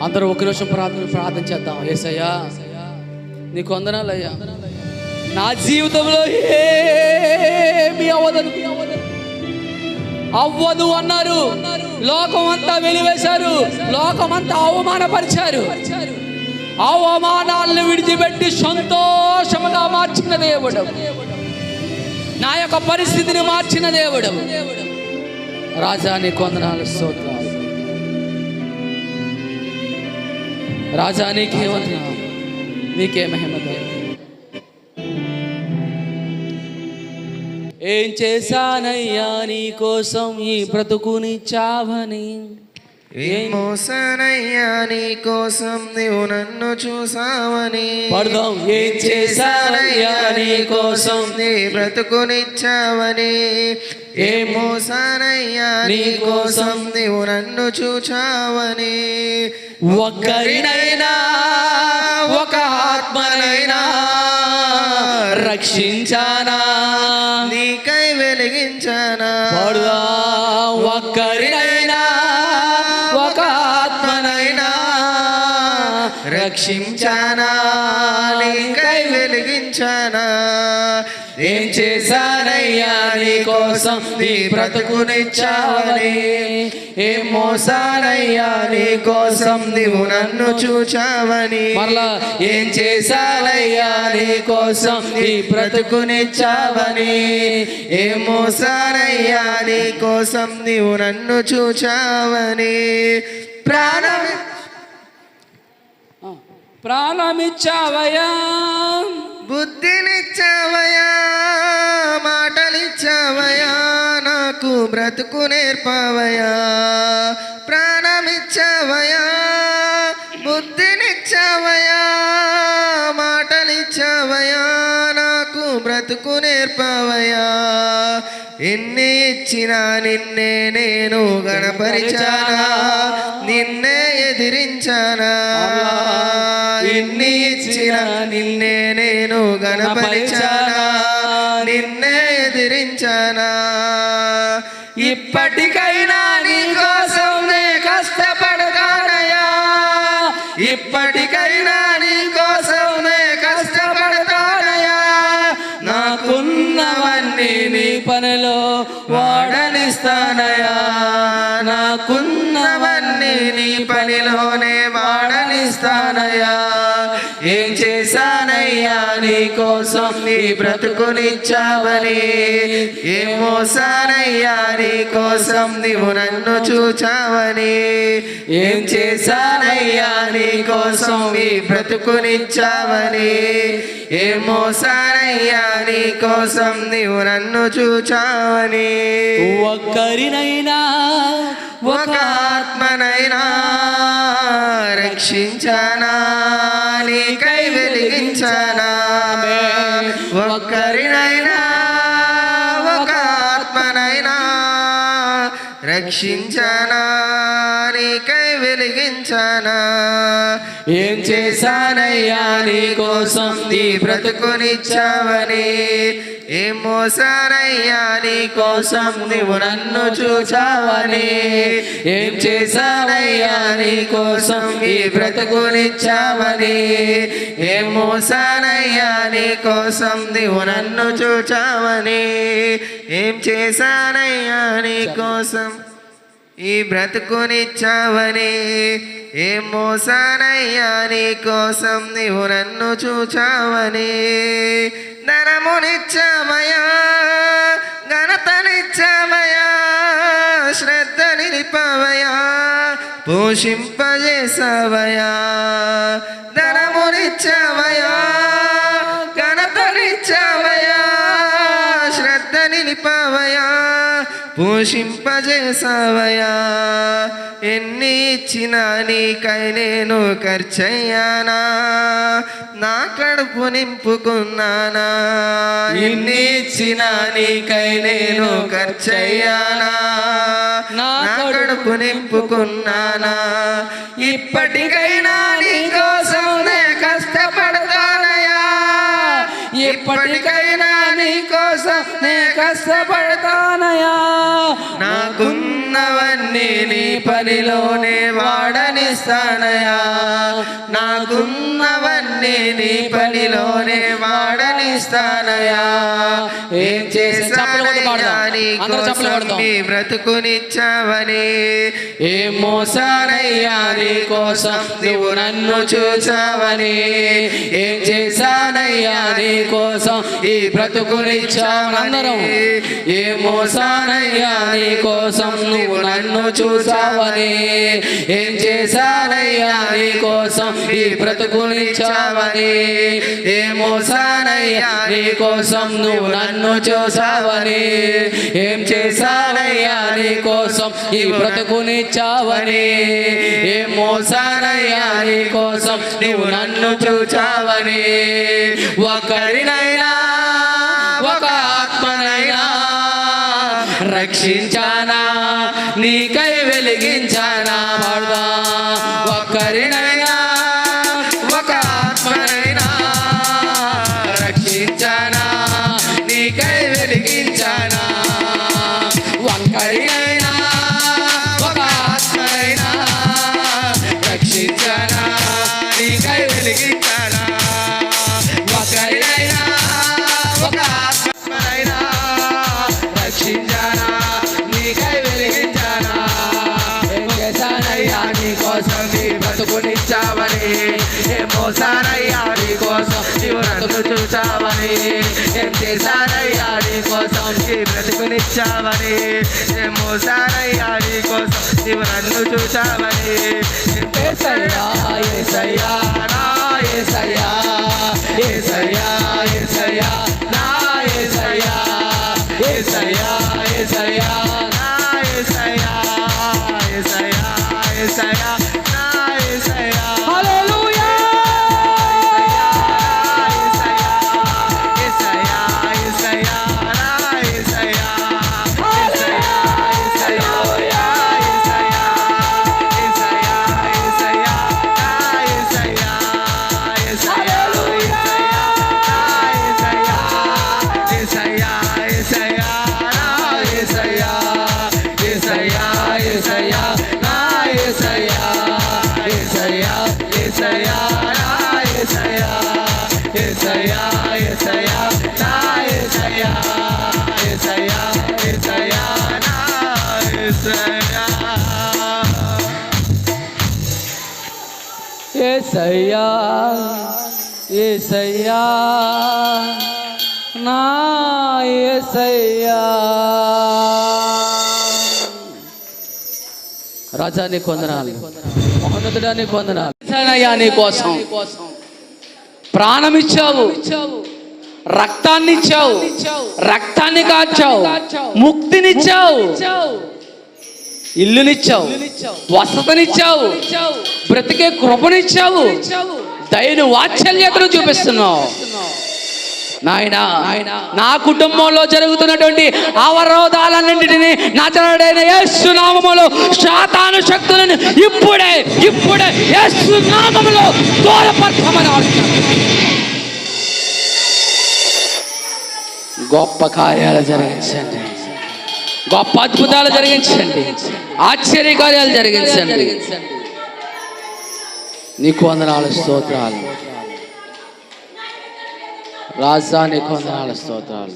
అందరూ ఒక నిమిషం ప్రార్థన చేద్దాం. యేసయ్యా నీకు వందనాలయ్యా, నా జీవితంలో ఏమీ అవ్వదు అన్నారు. లోకం అంతా వెలివేశారు, లోకం అంతా అవమానపరిచారు. అవమానాలను విడిచిపెట్టి సంతోషముగా మార్చిన దేవుడు, నా యొక్క పరిస్థితిని మార్చిన దేవుడు. రాజా నీకు వందనాలు, స్తోత్రాలు. రాజా నీకే వందనాలు, నీకే మహిమ. ఏం చేశానయ్యా నీ కోసం ఈ బ్రతుకునిచ్చావని, ఏం మోసానయ్యా నీ కోసం నీవు నన్ను చూసావని. పడదాం. ఏం చేశానయ్యా నీ కోసం నీ బ్రతుకునిచ్చావని, ఏం మోసానయ్యా నీ కోసం నీవు నన్ను చూచావని. ఒక్కరినైనా ఒక ఆత్మనైనా రక్షించానా, నీకై వెలిగించానా. పడదా. ఒక్కరినైనా ఒక ఆత్మనైనా రక్షించానా, నీకై వెలిగించానా. ఏం చేశానయ్యా నీ కోసం నీ బ్రతుకునిచ్చావని, ఏం మోసానయ్యా నీ కోసం నీవు నన్ను చూచావని. మరలా ఏం చేశానయ్యా నీ కోసం నీ బ్రతుకునిచ్చావని, ఏం మోసానయ్యా నీ కోసం నీవు నన్ను చూచావని. ప్రాణమిచ్చావయ్యా, బుద్ధినిచ్చావయ్యా, మాటలిచ్చావయ్యా, నాకు బ్రతుకు నేర్పవయ్యా. ప్రాణమిచ్చావయ్యా, బుద్ధినిచ్చావయ్యా, మాటలిచ్చావయ్యా, నాకు బ్రతుకు నేర్పవయ్యా. ఎన్ని ఇచ్చినా నిన్నే నేను గణపరిచానా, నిన్నే ఎదిరించానా. ఎన్ని ఇచ్చినా నిన్నే నేను గణపరిచానా, నిన్నే ఎదిరించానా. ఇప్పటికైనా నీ కోసం నే కష్టపడతానయ్యా, ఇప్పటికైనా నీ కోసం నే కష్టపడతానయ్యా. నాకున్నవన్నీ నీ పనిలో వాడనిస్తానయ్యా, నాకున్నవన్నీ నీ పనిలోనే వాడనిస్తానయ్యా. ఏం చేశానయ్యా నీ కోసం నీ బ్రతుకునిచ్చావని, ఏం మోసానయ్యా నీ కోసం నీవు నన్ను చూచావని. ఏం చేశానయ్యా నీ కోసం నీ బ్రతుకునిచ్చావని, ఏం మోసానయ్యా నీ కోసం నీవు నన్ను చూచావని. ఒక్కరినైనా ఒక ఆత్మనైనా రక్షించానా, నీకై వెలిగించానా. ఒక్కరినైనా ఒక ఆత్మనైనా రక్షించానా, నీకై వెలిగించానా. ఏం చేశానయ్యా నీ కోసం నీ బ్రతుకునిచ్చావని, ఏం మోసానయ్యా నీ కోసం నీవు నన్ను చూచావని. ఏం చేశానయ్యా నీ కోసం నీ బ్రతుకునిచ్చావని, ఏం మోసానయ్యా నీ కోసం నీవు నన్ను చూచావని. ఏం చేశానయ్యా నీ కోసం ఈ బ్రతుకునిచ్చావని, ఏం మోసానయ్యా నీ కోసం నీవు నన్ను చూచావని. ధనమునిచ్చావయ్యా, ఘనతనిచ్చావయ్యా, శ్రద్ధ నిలిపవయ్యా, పోషింపజేసావయ్యా. ధనమునిచ్చావయ్యా, ఘనతనిచ్చావయ్యా, శ్రద్ధ నిలిపవయ్యా, పోషింపజేసావయ్యా. ఎన్ని ఇచ్చినా నీకై నేను ఖర్చయ్యానా, నా కడుపు నింపుకున్నానా. ఎన్ని ఇచ్చినా నీకై నేను ఖర్చయ్యానా, నా కడుపు నింపుకున్నానా. ఇప్పటికైనా నీ కోసం నే కష్టపడతానయ్యా, ఇప్పటికైనా నీ కోసం నే కష్టపడతానయ్యా. నాకున్నవన్నీ నీ పనిలోనే వాడని వాడనిస్తానయా, నాకున్నవన్నీ నీ పనిలోనే వాడనిస్తానయా. ఏం చేశానయ్యా నీ కోసం నీ బ్రతుకునిచ్చావని, ఏం మోసానయ్యా నీ కోసం నువ్వు నన్ను చూసావని, ఏం చేశానయ్యా నీ కోసం ఈ బ్రతుకునిచ్చావని. అందరం ఏం మోసానయ్యా నీ కోసం నువ్వు నన్ను చూసావని, ఏం చేశానయ్యా నీ కోసం ఈ బ్రతుకునిచ్చావని, ఏం మోసానయ్యా నీ కోసం నువ్వు నన్ను చూసావని, ఏం చేశానయ్యా నీ కోసం ఈ బ్రతుకునిచ్చావని, ఏం మోసానయ్యా నీ కోసం నువ్వు నన్ను చూచావని. ఒకరినైనా ఒక ఆత్మనైనా రక్షించానా, నీకై వెలిగించానా పాడుదా. ఒక్కరినైనా ఒక ఆత్మనైనా రక్షించానా, నీకై వెలిగించానా. ఒక్కరినైనా ఒక ఆత్మనైనా రక్షించానా, నీకై వెలిగించానా. ఒక్కరినైనా ఒక ఆత్మనైనా రక్షించానా, నీకై వెలిగించానా. ఏం చేశానయ్యా నీ కోసం నీ బ్రతుకునిచ్చావని, ఏం మోసానయ్యా నీ కోసం నీవు నన్ను చూచావని, ఏం చేశానయ్యా నీ కోసం నీ బ్రతుకునిచ్చావని, ఏం మోసానయ్యా నీ కోసం నీవు నన్ను చూచావని. యేసయ్యా యేసయ్యా నా యేసయ్యా, యేసయ్యా యేసయ్యా నా యేసయ్యా, యేసయ్యా యేసయ్యా నా యేసయ్యా, యేసయ్యా యేసయ్యా నా యేసయ్యా. హల్లెలూయా. యేసయ్యా యేసయ్యా నా యేసయ్యా, యేసయ్యా యేసయ్యా యేసయ్యా, యేసయ్యా యేసయ్యా నా యేసయ్యా, యేసయ్యా యేసయ్యా యేసయ్యా నా యేసయ్యా, యేసయ్యా యేసయ్యా నా యేసయ్యా, యేసయ్యా యేసయ్యా నా యేసయ్యా, యేసయ్యా యేసయ్యా నా యేసయ్యా, యేసయ్యా యేసయ్యా నా యేసయ్యా. యేసయ్యా యేసయ్యా నా యేసయ్యా. రాజా నీ కొందనాలు, మహోన్నతుడా నీ కొందనాలు. యేసయ్యా నీ కోసం ప్రాణం ఇచ్చావు, రక్తాన్ని ఇచ్చావు, రక్తాన్ని కాచావు, ముక్తినిచ్చావు, ఇల్లునిచ్చావు, వసతనిచ్చావు, బ్రతికే కృపనిచ్చావు, దయను వాత్సల్యతను చూపిస్తున్నావు. నాయనా నా కుటుంబంలో జరుగుతున్నటువంటి అవరోధాలన్నింటినీ నజరేయుడైన యేసు నామములో సాతాను శక్తులను ఇప్పుడే యేసు నామములో దూరపరచమని గొప్ప కార్యాలు జరిగించండి, గొప్ప అద్భుతాలు జరిగించండి, ఆశ్చర్యకార్యాలు జరిగించండి. నీకు వందనాలు స్తోత్రాలు రాజా, నీకు వందనాలు స్తోత్రాలు.